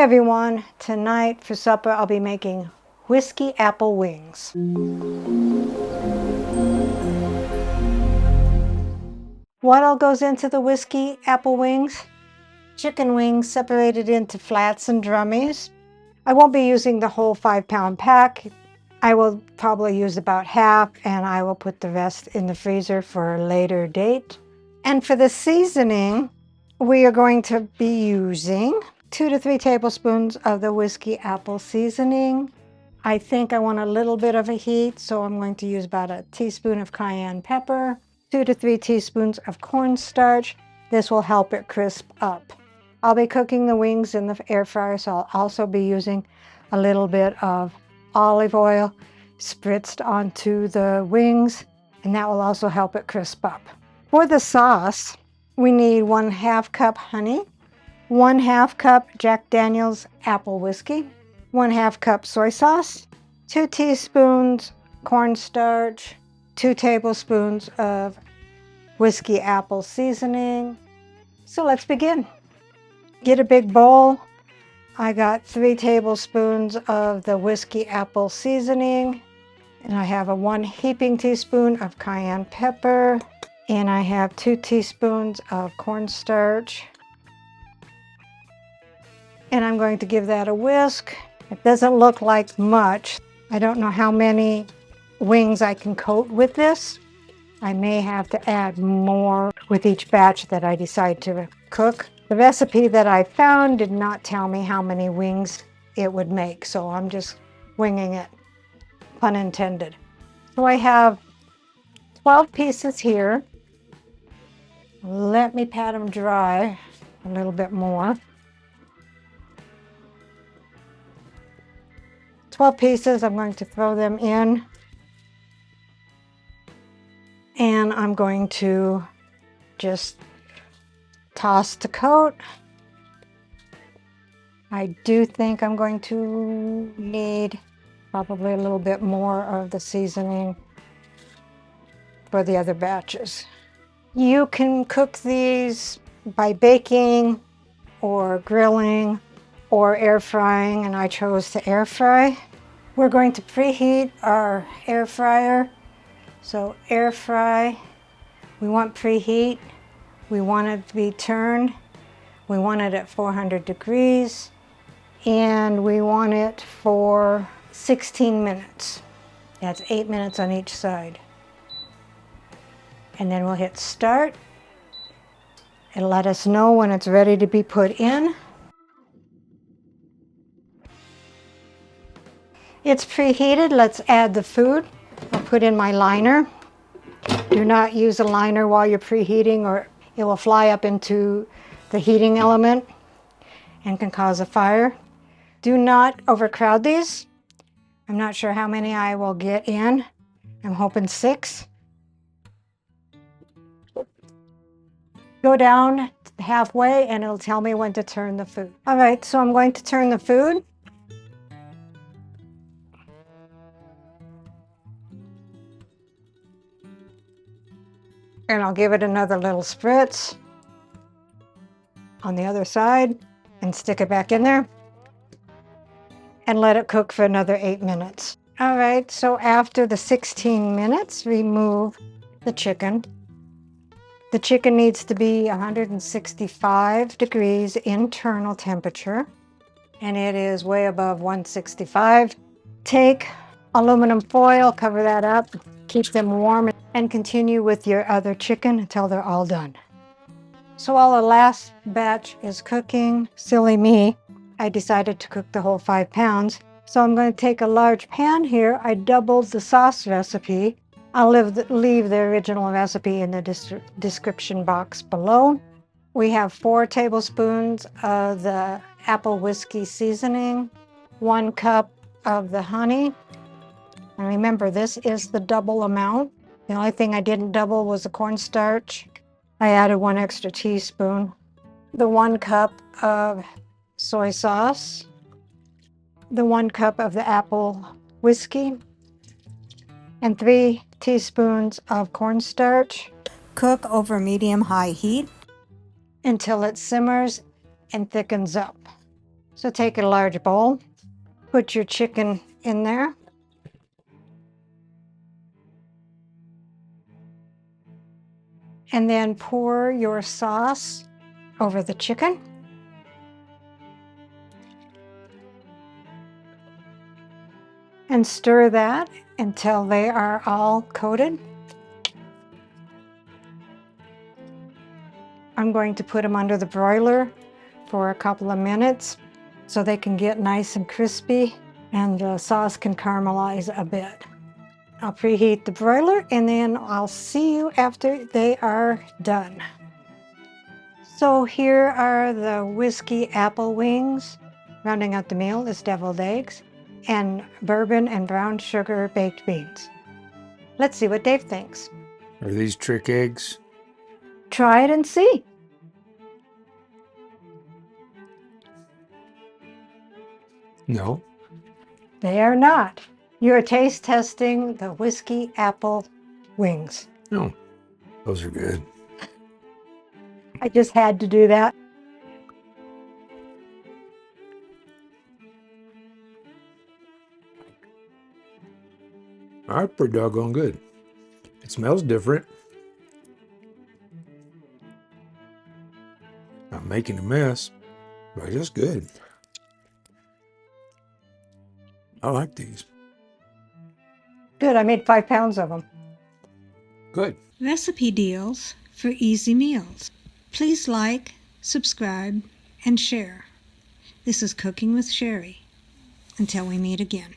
everyone, tonight for supper I'll be making whiskey apple wings. What all goes into the whiskey apple wings? Chicken wings separated into flats and drummies. I won't be using the whole 5-pound pack. I will probably use about half, and I will put the rest in the freezer for a later date. And for the seasoning, we are going to be using 2 to 3 tablespoons of the whiskey apple seasoning. I think I want a little bit of a heat, so I'm going to use about a teaspoon of cayenne pepper, 2 to 3 teaspoons of cornstarch. This will help it crisp up. I'll be cooking the wings in the air fryer, so I'll also be using a little bit of olive oil spritzed onto the wings, and that will also help it crisp up. For the sauce, we need 1/2 cup honey, 1/2 cup Jack Daniel's apple whiskey, 1/2 cup soy sauce, 2 teaspoons cornstarch, 2 tablespoons of whiskey apple seasoning. So let's begin. Get a big bowl. I got 3 tablespoons of the whiskey apple seasoning, and I have a 1 heaping teaspoon of cayenne pepper, and I have 2 teaspoons of cornstarch. And I'm going to give that a whisk. It doesn't look like much. I don't know how many wings I can coat with this. I may have to add more with each batch that I decide to cook. The recipe that I found did not tell me how many wings it would make, so I'm just winging it, pun intended. So I have 12 pieces here. Let me pat them dry a little bit more. 12 pieces, I'm going to throw them in, and I'm going to just toss the coat. I do think I'm going to need probably a little bit more of the seasoning for the other batches. You can cook these by baking or grilling or air frying, and I chose to air fry. We're going to preheat our air fryer. So air fry, we want preheat. We want it to be turned. We want it at 400 degrees, and we want it for 16 minutes. That's 8 minutes on each side. And then we'll hit start. It'll let us know when it's ready to be put in. It's preheated. Let's add the food. I'll put in my liner. Do not use a liner while you're preheating, or it will fly up into the heating element and can cause a fire. Do not overcrowd these. I'm not sure how many I will get in. I'm hoping 6. Go down halfway and it'll tell me when to turn the food. All right, so I'm going to turn the food. And I'll give it another little spritz on the other side and stick it back in there and let it cook for another 8 minutes. All right, so after the 16 minutes, remove the chicken. The chicken needs to be 165 degrees internal temperature, and it is way above 165. Take aluminum foil, cover that up, keep them warm, and continue with your other chicken until they're all done. So while the last batch is cooking, silly me, I decided to cook the whole 5 pounds. So I'm going to take a large pan here. I doubled the sauce recipe. I'll leave the original recipe in the description box below. We have 4 tablespoons of the apple whiskey seasoning, 1 cup of the honey. And remember, this is the double amount. The only thing I didn't double was the cornstarch. I added 1 extra teaspoon. The 1 cup of soy sauce. The 1 cup of the apple whiskey. And 3 teaspoons of cornstarch. Cook over medium-high heat until it simmers and thickens up. So take a large bowl, put your chicken in there. And then pour your sauce over the chicken. And stir that until they are all coated. I'm going to put them under the broiler for a couple of minutes so they can get nice and crispy and the sauce can caramelize a bit. I'll preheat the broiler and then I'll see you after they are done. So here are the whiskey apple wings. Rounding out the meal is deviled eggs and bourbon and brown sugar baked beans. Let's see what Dave thinks. Are these trick eggs? Try it and see. No. They are not. You are taste testing the whiskey apple wings. No. Those are good. I just had to do that. All right, pretty doggone good. It smells different. I'm making a mess, but it's good. I like these. Good, I made 5 pounds of them. Good. Recipe deals for easy meals. Please like, subscribe, and share. This is Cooking with Sherry. Until we meet again.